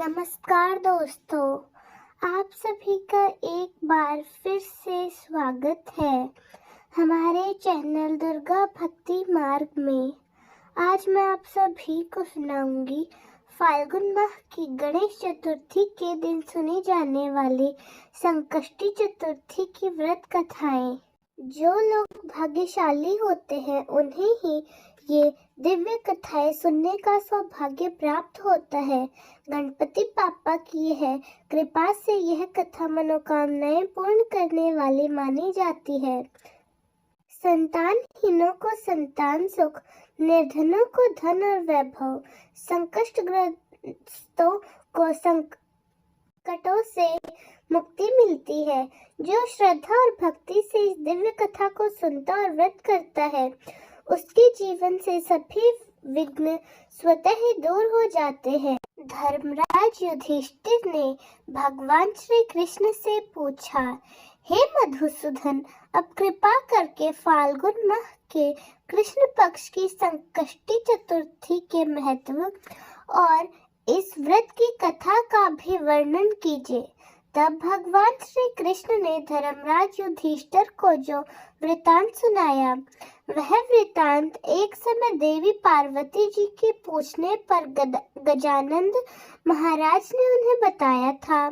नमस्कार दोस्तों, आप सभी का एक बार फिर से स्वागत है हमारे चैनल दुर्गा भक्ति मार्ग में। आज मैं आप सभी को सुनाऊंगी फाल्गुन माह की गणेश चतुर्थी के दिन सुनी जाने वाली संकष्टी चतुर्थी की व्रत कथाएं। जो लोग भाग्यशाली होते हैं उन्हें ही ये दिव्य कथाएं सुनने का सौभाग्य प्राप्त होता है। गणपति पापा की है कृपा से यह कथा मनोकामनाएं पूर्ण करने वाली मानी जाती है। संतानहीनों को संतान सुख, निर्धनों को धन और वैभव, संकटग्रस्तों को संकटों से मुक्ति मिलती है। जो श्रद्धा और भक्ति से इस दिव्य कथा को सुनता और व्रत करता है उसके जीवन से सभी विघ्न स्वतः ही दूर हो जाते हैं। धर्मराज युधिष्ठिर ने भगवान श्री कृष्ण से पूछा, हे मधुसूदन, अब कृपा करके फाल्गुन माह के कृष्ण पक्ष की संकष्टी चतुर्थी के महत्व और इस व्रत की कथा का भी वर्णन कीजिए। तब भगवान श्री कृष्ण ने धर्मराज युधिष्ठिर को जो वृतांत सुनाया वह वृतांत एक समय देवी पार्वती जी के पूछने पर गजानंद महाराज ने उन्हें बताया था।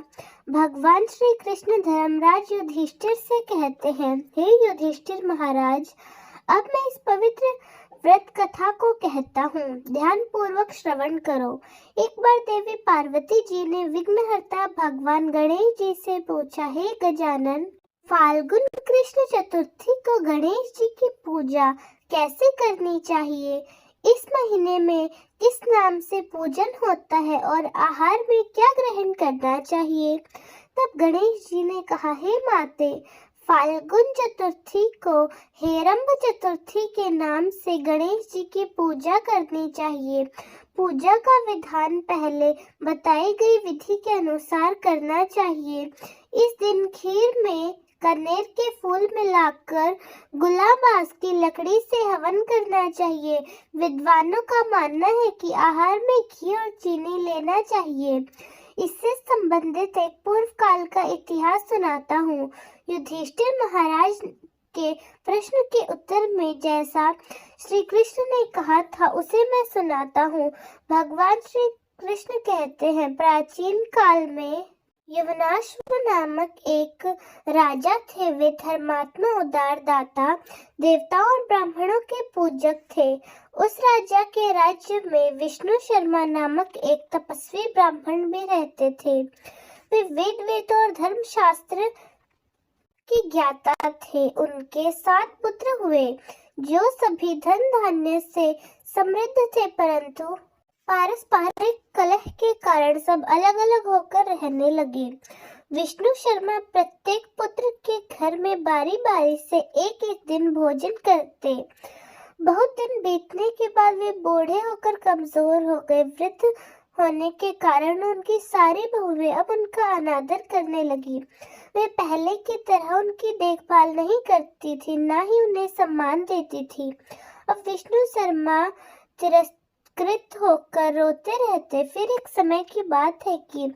भगवान श्री कृष्ण धर्मराज युधिष्ठिर से कहते हैं, हे युधिष्ठिर महाराज, अब मैं इस पवित्र व्रत कथा को कहता हूँ, ध्यान पूर्वक श्रवण करो। एक बार देवी पार्वती जी ने विघ्नहर्ता भगवान गणेश जी से पूछा, हे गजानन, फाल्गुन कृष्ण चतुर्थी को गणेश जी की पूजा कैसे करनी चाहिए? इस महीने में किस नाम से पूजन होता है और आहार में क्या ग्रहण करना चाहिए? तब गणेश जी ने कहा, हे माते, फाल्गुन चतुर्थी को हेरंब चतुर्थी के नाम से गणेश जी की पूजा करनी चाहिए। पूजा का विधान पहले बताई गई विधि के अनुसार करना चाहिए। इस दिन खीर में कनेर के फूल मिलाकर गुलाबास की लकड़ी से हवन करना चाहिए। विद्वानों का मानना है कि आहार में घी और चीनी लेना चाहिए। इससे संबंधित एक पूर्व काल का इतिहास सुनाता हूँ। युधिष्ठिर महाराज के प्रश्न के उत्तर में जैसा श्री कृष्ण ने कहा था उसे मैं सुनाता हूँ। भगवान श्री कृष्ण कहते हैं, प्राचीन काल में यवनाश्व नामक एक राजा थे। वे धर्मात्मा, उदार दाता, देवताओं और ब्राह्मणों के पूजक थे। उस राजा के राज्य में विष्णु शर्मा नामक एक तपस्वी ब्राह्मण भी रहते थे। वे वेदों और धर्मशास्त्र की ज्ञाता थे। उनके 7 पुत्र हुए जो सभी धन धान्य से समृद्ध थे, परंतु पारस्परिक कलह के कारण सब अलग अलग होकर रहने लगे। विष्णु शर्मा प्रत्येक पुत्र के घर में बारी बारी से एक एक दिन भोजन करते। बहुत दिन बीतने के बाद वे बूढ़े होकर कमजोर हो गए। वृद्ध होने के कारण उनकी सारी बहुएं अब उनका अनादर करने लगी। वे पहले की तरह उनकी देखभाल नहीं करती थी, ना ही उन्हें सम्मान देती थी। अब विष्णु शर्मा तिरस्कृत होकर रोते रहते। फिर एक समय की बात है कि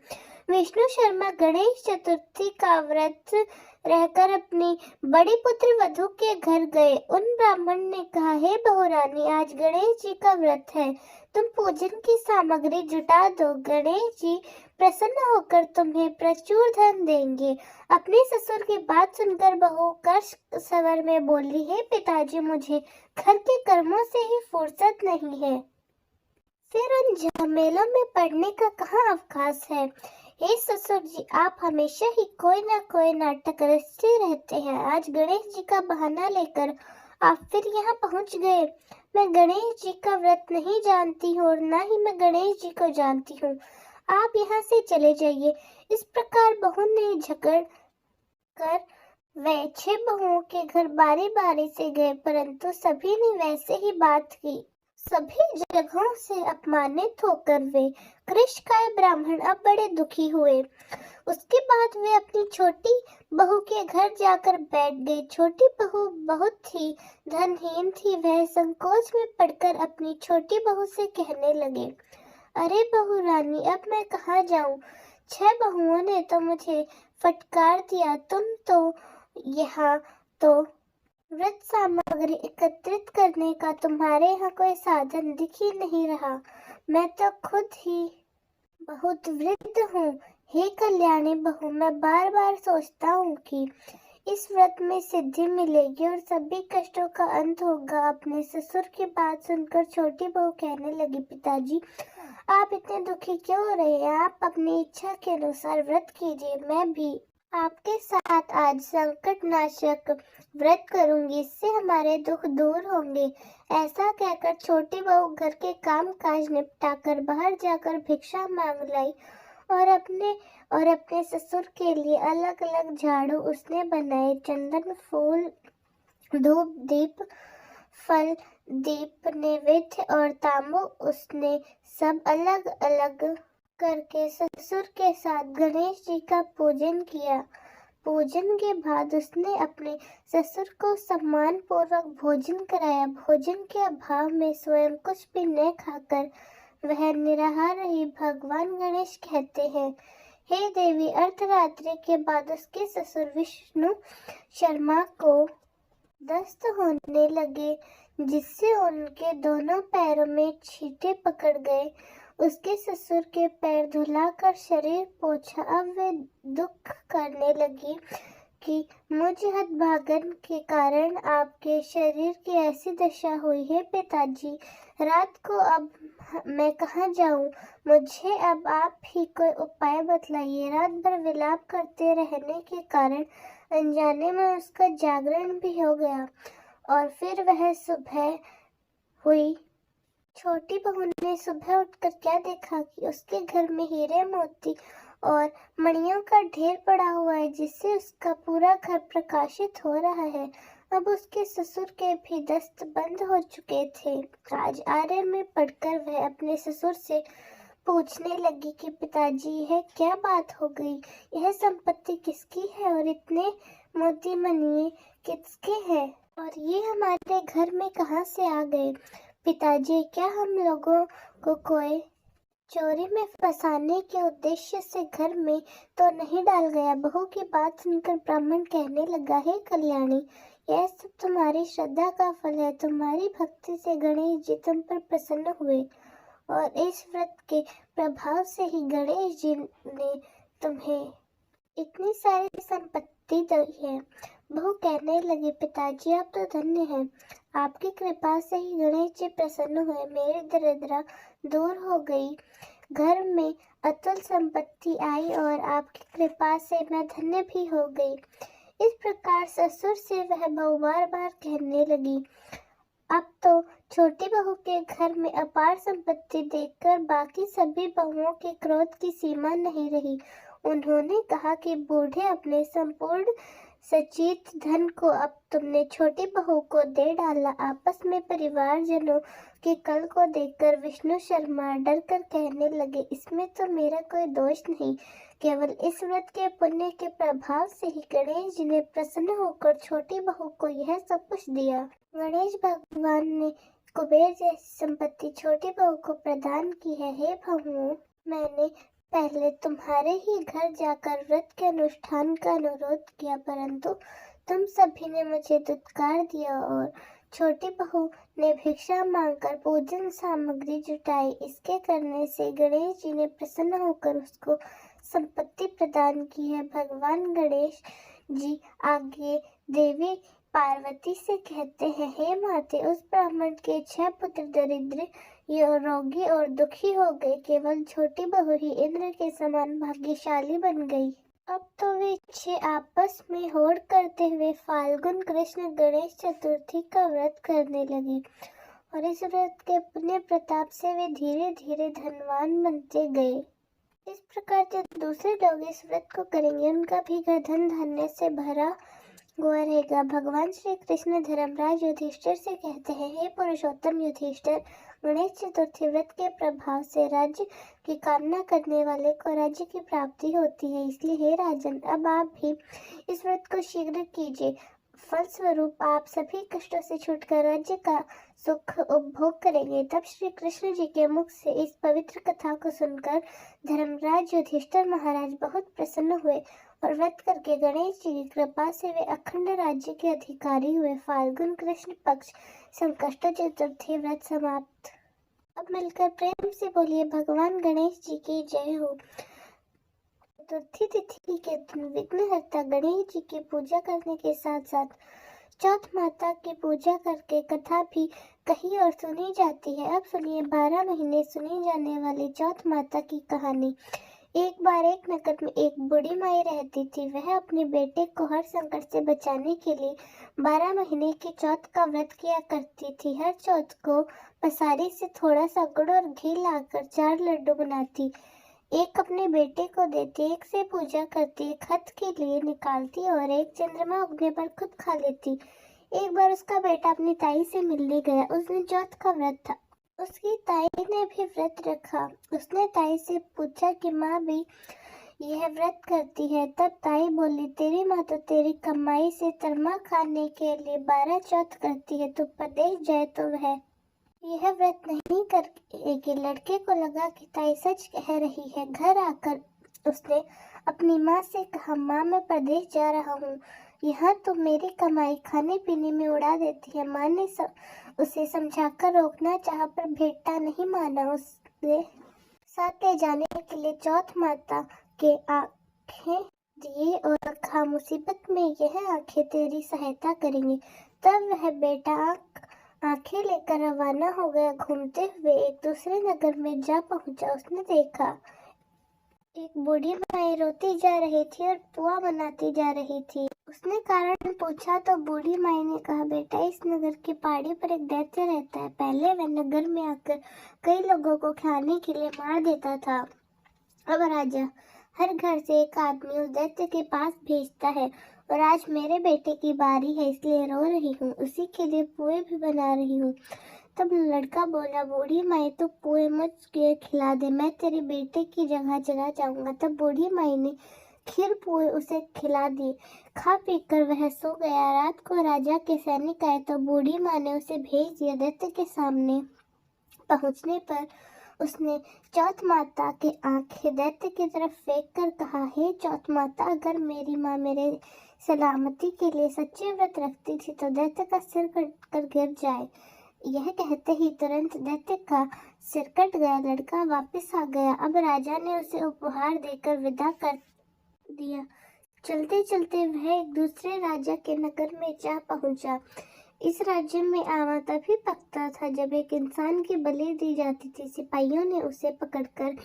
विष्णु शर्मा गणेश चतुर्थी का व्रत रहकर अपनी बड़ी पुत्र वधु के घर गए। उन ब्राह्मण ने कहा, हे बहुरानी, आज गणेश जी का व्रत है, तुम पूजन की सामग्री जुटा दो। गणेश जी प्रसन्न होकर तुम्हें प्रचुर धन देंगे। अपने ससुर की बात सुनकर बहू कर्ष स्वर में बोली, हे पिताजी, मुझे घर के कर्मों से ही फुर्सत नहीं है, फिर उन झमेलों में पड़ने का कहाँ अवकाश है। हे ससुर जी, आप हमेशा ही कोई ना कोई नाटक रचते रहते हैं। आज गणेश जी का बहाना लेकर आप फिर यहाँ पहुँच गए। मैं गणेश जी का व्रत नहीं जानती हूँ और ना ही मैं गणेश जी को जानती हूँ। आप यहाँ से चले जाइए। इस प्रकार बहू ने झगड़ कर वे 6 बहुओं के घर बारी बारी से गए, परंतु सभी ने वैसे ही बात की। सभी जगहों से अपमानित होकर वे कृषकाय ब्राह्मण अब बड़े दुखी हुए। उसके बाद वे अपनी छोटी बहू के घर जाकर बैठ गए। छोटी बहू बहुत ही धनहीन थी। वह संकोच में पड़कर अपनी छोटी बहू से कहने लगे, अरे बहू रानी, अब मैं कहाँ जाऊं? 6 बहुओं ने तो मुझे फटकार दिया। तुम तो यहाँ तो व्रत सामग्री एकत्रित करने का तुम्हारे यहाँ कोई साधन दिख ही नहीं रहा। मैं तो खुद ही बहुत वृद्ध हूँ। हे कल्याणी बहू, मैं बार बार सोचता हूँ कि इस व्रत में सिद्धि मिलेगी और सभी कष्टों का अंत होगा। अपने ससुर की बात सुनकर छोटी बहू कहने लगी, पिताजी आप इतने दुखी क्यों हो रहे हैं? आप अपनी इच्छा के अनुसार व्रत कीजिए। मैं भी आपके साथ आज संकट नाशक व्रत करूंगी, इससे हमारे दुख दूर होंगे। ऐसा कहकर छोटी बहू घर के काम काज निपटाकर बाहर जाकर भिक्षा मांग लाई और अपने ससुर के लिए अलग अलग झाड़ू उसने बनाए। चंदन, फूल, धूप, दीप, फल, दीप, नैवेद्य और तांबू उसने सब अलग अलग करके ससुर के साथ गणेश जी का पूजन किया। पूजन के बाद उसने अपने ससुर को सम्मान पूर्वक भोजन कराया। भोजन के अभाव में स्वयं कुछ भी न खाकर वह निराहार रही। भगवान गणेश कहते हैं, हे देवी, अर्धरात्रि के बाद उसके ससुर विष्णु शर्मा को दस्त होने लगे, जिससे उनके दोनों पैरों में छींटे पकड़ गए। उसके ससुर के पैर धुलाकर शरीर पोंछा। अब वे दुख करने लगी कि मुझ हतभागन के कारण आपके शरीर की ऐसी दशा हुई है। पिताजी, रात को अब मैं कहाँ जाऊं? मुझे अब आप ही कोई उपाय बतलाइए। रात भर विलाप करते रहने के कारण अनजाने में उसका जागरण भी हो गया और फिर वह सुबह हुई। छोटी बहू ने सुबह उठकर क्या देखा कि उसके घर में हीरे मोती और मणियों का ढेर पड़ा हुआ है, जिससे उसका पूरा घर प्रकाशित हो रहा है। अब उसके ससुर के भी दस्त बंद हो चुके थे। आज आर्य में पढ़कर वह अपने ससुर से पूछने लगी कि पिताजी, यह क्या बात हो गई? यह संपत्ति किसकी है और इतने मोती मणि किसके हैं और ये हमारे घर में कहाँ से आ गए? पिताजी, क्या हम लोगों को कोई चोरी में फंसाने के उद्देश्य से घर में तो नहीं डाल गया? बहू की बात सुनकर ब्राह्मण कहने लगा, हे कल्याणी, यह सब तुम्हारी श्रद्धा का फल है। तुम्हारी भक्ति से गणेश जी तुम पर प्रसन्न हुए और इस व्रत के प्रभाव से ही गणेश जी ने तुम्हें इतनी सारी संपत्ति दी है। बहू कहने लगी, पिताजी आप तो धन्य हैं। आपकी कृपा से ही गणेश जी प्रसन्न हुए। मेरी दरिद्रता दूर हो गई, घर में अतुल संपत्ति आई और आपकी कृपा से मैं धन्य भी हो गई। इस प्रकार ससुर से वह बहू बार बार कहने लगी। अब तो छोटी बहू के घर में अपार संपत्ति देखकर बाकी सभी बहुओं के क्रोध की सीमा नहीं रही। उन्होंने कहा कि बूढ़े, अपने संपूर्ण सचित धन को अब तुमने छोटी बहू को दे डाला। आपस में परिवारजनों के कल को देखकर विष्णु शर्मा डर कर कहने लगे, इसमें तो मेरा कोई दोष नहीं, केवल इस व्रत के पुण्य के प्रभाव से ही गणेश जी ने प्रसन्न होकर छोटी बहू को यह सब कुछ दिया। गणेश भगवान ने कुबेर जैसी संपत्ति छोटी बहू को प्रदान की है। हे बहुओं, मैंने पहले तुम्हारे ही घर जाकर व्रत के अनुष्ठान का अनुरोध किया, परंतु तुम सभी ने मुझे दुत्कार दिया और छोटी बहू ने भिक्षा मांगकर पूजन सामग्री जुटाई। इसके करने से गणेश जी ने प्रसन्न होकर उसको संपत्ति प्रदान की है। भगवान गणेश जी आगे देवी पार्वती से कहते हैं, हे माते, उस ब्राह्मण के 6 पुत्र दरिद्र, रोगी और दुखी हो गए, केवल छोटी बहू ही इंद्र के समान भाग्यशाली बन गई। अब तो वे 6 आपस में होड़ करते हुए फाल्गुन कृष्ण गणेश चतुर्थी का व्रत करने लगे और इस व्रत के पुण्य प्रताप से वे धीरे धीरे धनवान बनते गए। इस प्रकार जो दूसरे लोग इस व्रत को करेंगे, उनका भी घर धन धान्य से भरा हुआ रहेगा। भगवान श्री कृष्ण धर्मराज युधिष्ठिर से कहते हैं, हे पुरुषोत्तम युधिष्ठिर, गणेश चतुर्थी व्रत के प्रभाव से राज्य की कामना करने वाले को राज्य की प्राप्ति होती है। इसलिए हे राजन, अब आप भी इस व्रत को शीघ्र कीजिए। फलस्वरूप आप सभी कष्टों से छूटकर राज्य का सुख उपभोग करेंगे। तब श्री कृष्ण जी के मुख से इस पवित्र कथा को सुनकर धर्मराज युधिष्ठिर महाराज बहुत प्रसन्न हुए और व्रत करके गणेश जी की कृपा से वे अखंड राज्य के अधिकारी हुए। फाल्गुन कृष्ण पक्ष संकष्ट चतुर्थी व्रत समाप्त। अब मिलकर प्रेम से बोलिए भगवान गणेश जी की जय हो। चतुर्थी तिथि के दिन विघ्नहर्ता गणेश जी की पूजा करने के साथ साथ चौथ माता की पूजा करके कथा भी कही और सुनी जाती है। अब सुनिए 12 महीने सुनी जाने वाली चौथ माता की कहानी। एक बार एक नगर में एक बूढ़ी माई रहती थी। वह अपने बेटे को हर संकट से बचाने के लिए 12 महीने की चौथ का व्रत किया करती थी। हर चौथ को पसारी से थोड़ा सा गुड़ और घी लाकर 4 लड्डू बनाती, एक अपने बेटे को देती, एक से पूजा करती, एक हथ के लिए निकालती और एक चंद्रमा उगने पर खुद खा लेती। एक बार उसका बेटा अपनी ताई से मिलने गया। उस दिन चौथ का व्रत था। उसकी ताई ने भी व्रत रखा। उसने ताई से पूछा कि माँ भी यह व्रत करती है। तब ताई बोली, तेरी माँ तो तेरी कमाई से तरमा खाने के लिए 12 चौथ करती है, तो प्रदेश जाए तो वह यह व्रत नहीं करेगी। लड़के को लगा कि ताई सच कह रही है। घर आकर उसने अपनी माँ से कहा, माँ मैं प्रदेश जा रहा हूँ, यहाँ तो मेरी कमाई खाने पीने में उड़ा देती है। माँ ने उसे समझाकर रोकना चाहा पर बेटा नहीं माना। उसने साथ ले जाने के लिए चौथ माता के आंखें दिए और कहा, मुसीबत में यह आंखें तेरी सहायता करेंगी। तब वह बेटा आंखें लेकर रवाना हो गया। घूमते हुए एक दूसरे नगर में जा पहुंचा। उसने देखा एक बूढ़ी माई रोती जा रही थी और पुआ बनाती जा रही थी। उसने कारण पूछा तो बूढ़ी माई ने कहा, बेटा इस नगर की पहाड़ी पर एक दैत्य रहता है। पहले वह नगर में आकर कई लोगों को खाने के लिए मार देता था। अब राजा हर घर से एक आदमी उस दैत्य के पास भेजता है और आज मेरे बेटे की बारी है, इसलिए रो रही हूँ, उसी के लिए पुए भी बना रही हूँ। तब लड़का बोला, बूढ़ी माई तो पुए मुझे खिला दे, मैं तेरे बेटे की जगह चला जाऊंगा। तब बूढ़ी माई ने खीर पुए उसे खिला दिए। खा पीकर वह सो गया। रात को राजा के सैनिक आए तो बूढ़ी माँ ने उसे भेज दिया। दैत्य के सामने पहुंचने पर उसने चौथ माता की आंखें दैत्य की तरफ फेंक कर कहा, हे चौथ माता, अगर मेरी माँ मेरे सलामती के लिए सच्चे व्रत रखती थी तो दैत्य का सिर कट कर गिर जाए। यह कहते ही तुरंत दैत्य का सिर कट गया। लड़का वापस आ गया। अब राजा ने उसे उपहार देकर विदा कर दिया। चलते चलते वह एक दूसरे राजा के नगर में जा पहुंचा। इस राज्य में आवा तभी पकता था जब एक इंसान की बलि दी जाती थी। सिपाहियों ने उसे पकड़कर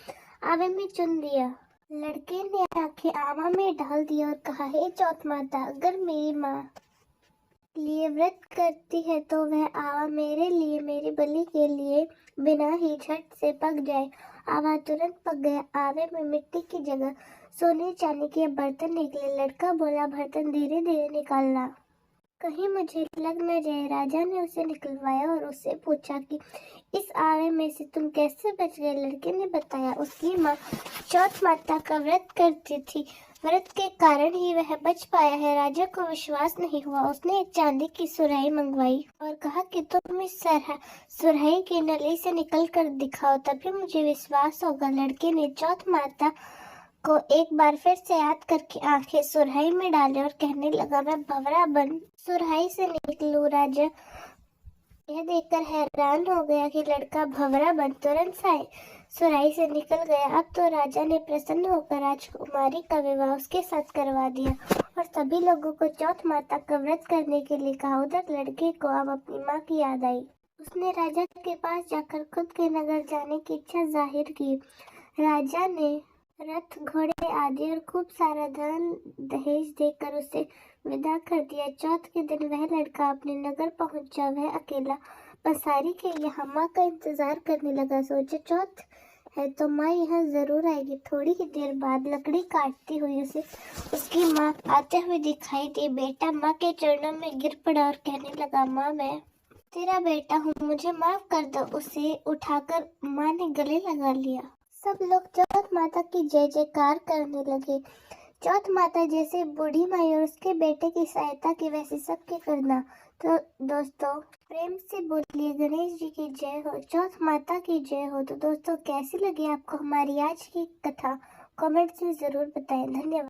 आवे में चुन दिया। लड़के ने आंखें आवा में डाल दी और कहा, हे चौथ माता, अगर मेरी माँ लिए व्रत करती है तो वह आवा मेरे लिए, मेरी बलि के लिए बिना ही झट से पक जाए। आवा तुरंत पक गया। आवे में मिट्टी की जगह सोने चांदी के बर्तन निकले। लड़का बोला, बर्तन धीरे धीरे निकालना, कहीं मुझे लग न जाए। राजा ने उसे निकलवाया और उससे पूछा कि इस आवे में से तुम कैसे बच गए। लड़के ने बताया, उसकी माँ चौथ माता का व्रत करती थी, व्रत के कारण ही वह बच पाया है। राजा को विश्वास नहीं हुआ। उसने एक चांदी की सुराही मंगवाई और कहा कि तुम इस सुराही की नली से निकल कर दिखाओ, तभी मुझे विश्वास होगा। लड़के ने चौथ माता को एक बार फिर से याद करके आंखें सुराही में डाले और कहने लगा, मैं भंवरा बन सुराही से निकलूं। राजा यह देखकर हैरान हो गया कि लड़का भंवरा बन तुरंत सुराही से निकल गया। अब तो राजा ने प्रसन्न होकर राजकुमारी का विवाह उसके साथ करवा दिया और सभी लोगों को चौथ माता का व्रत करने के लिए कहा। उधर लड़के को अब अपनी माँ की याद आई। उसने राजा के पास जाकर खुद के नगर जाने की इच्छा जाहिर की। राजा ने रथ, घोड़े आदि और खूब सारा धन दहेज देकर उसे विदा कर दिया। चौथ के दिन वह लड़का अपने नगर पहुंचा। वह अकेला पसारी के यहाँ माँ का इंतजार करने लगा। सोचा, चौथ है तो माँ यहाँ जरूर आएगी। थोड़ी ही देर बाद लकड़ी काटती हुई उसे उसकी माँ आते हुए दिखाई दी। बेटा माँ के चरणों में गिर पड़ा और कहने लगा, माँ मैं तेरा बेटा हूँ, मुझे माफ कर दो। उसे उठाकर माँ ने गले लगा लिया। सब लोग चौथ माता की जय जयकार करने लगे। चौथ माता जैसे बूढ़ी माई और उसके बेटे की सहायता की वैसे सबके करना। तो दोस्तों प्रेम से बोलिए गणेश जी की जय हो, चौथ माता की जय हो। तो दोस्तों कैसी लगी आपको हमारी आज की कथा, कमेंट्स में जरूर बताएं। धन्यवाद।